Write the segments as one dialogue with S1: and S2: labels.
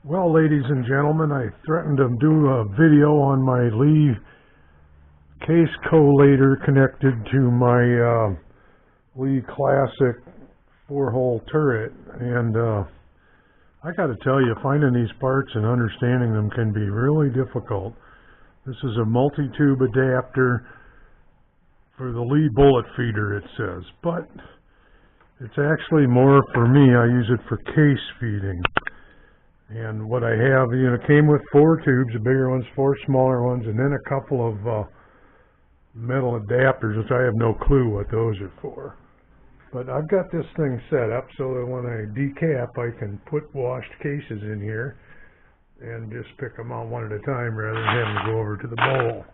S1: Well, ladies and gentlemen, I threatened to do a video on my Lee case collator connected to my Lee Classic 4-hole turret, and I got to tell you, finding these parts and understanding them can be really difficult. This is a multi-tube adapter for the Lee bullet feeder, it says, but it's actually more for me. I use it for case feeding. And what I have, it came with 4 tubes, the bigger ones, 4 smaller ones, and then a couple of metal adapters, which I have no clue what those are for. But I've got this thing set up so that when I decap, I can put washed cases in here and just pick them out one at a time rather than having to go over to the bowl.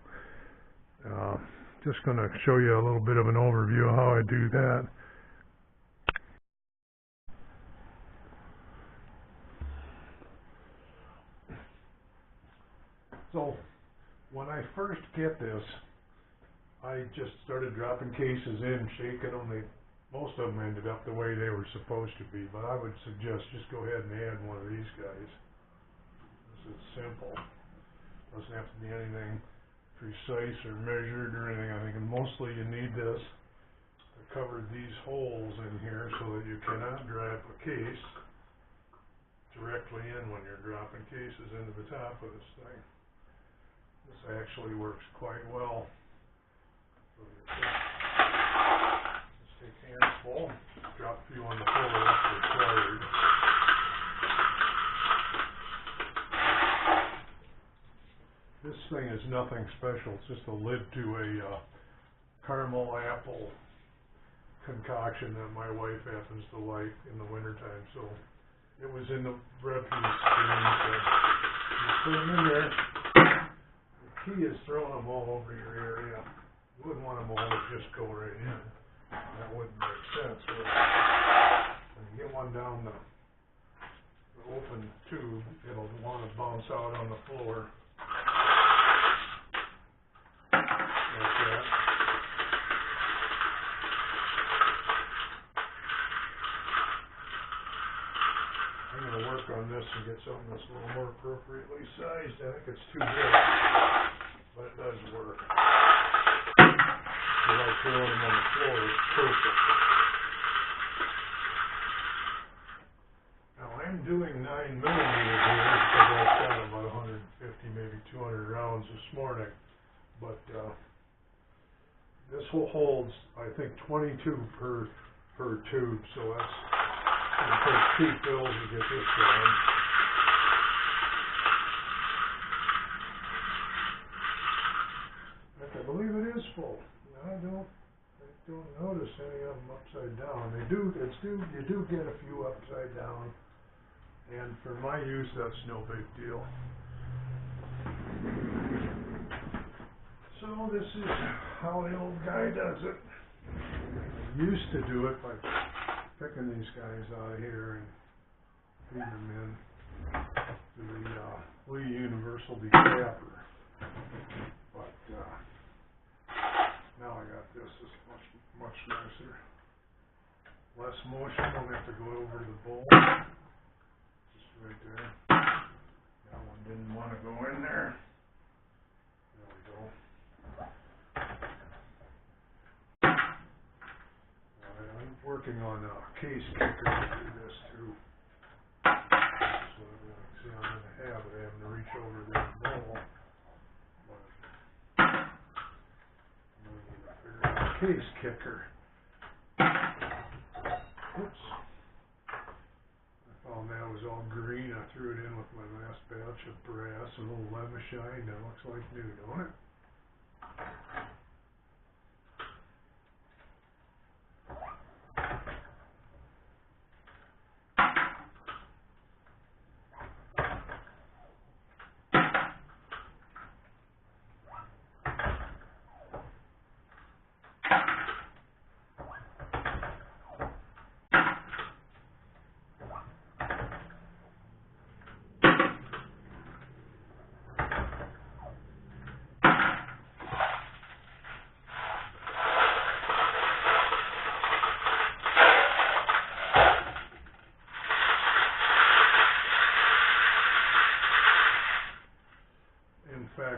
S1: Just going to show you a little bit of an overview of how I do that. So, when I first get this, I just started dropping cases in, shaking them. Most of them ended up the way they were supposed to be, but I would suggest just go ahead and add one of these guys. This is simple. Doesn't have to be anything precise or measured or anything. I think mostly you need this to cover these holes in here so that you cannot drop a case directly in when you're dropping cases into the top of this thing. This actually works quite well. So just take hands full, drop a few on the floor if required. This thing is nothing special. It's just a lid to a caramel apple concoction that my wife happens to like in the wintertime. So it was in the refuse bin. So you put them in there. Key is throwing them all over your area. You wouldn't want them all to just go right in. That wouldn't make sense. When you get one down the open tube, it'll want to bounce out on the floor. Like that. I'm going to work on this and get something that's a little more appropriately sized. I think it's too big, but it does work. Without throwing them on the floor, it's perfect. Now I'm doing 9mm here because I've got about 150, maybe 200 rounds this morning, but this holds, I think, 22 per tube, so that's going to take 2 fills to get this going. I believe it is full. I don't notice any of them upside down. You do get a few upside down, and for my use, that's no big deal. So this is how the old guy does it. I used to do it by picking these guys out of here and feeding them in to the Lee Universal Decapper. But now I got this. It's much nicer. Less motion. Don't have to go over to the bowl. Just right there. That one didn't want to go in there. There we go. I'm working on a case kicker to do this too. So see, I'm going to have it. Having to reach over there and bowl. Case kicker. Oops. I found that was all green. I threw it in with my last batch of brass. A little lemon shine. That looks like new, don't it?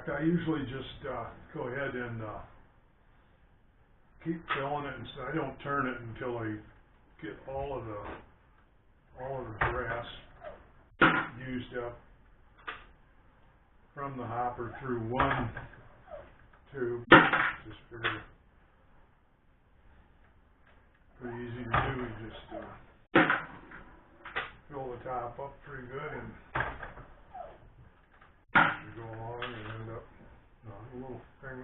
S1: fact, I usually just go ahead and keep filling it, and so I don't turn it until I get all of the grass used up from the hopper through one tube. Just pretty easy to do. You just fill the top up pretty good, and you go along and end up a little thing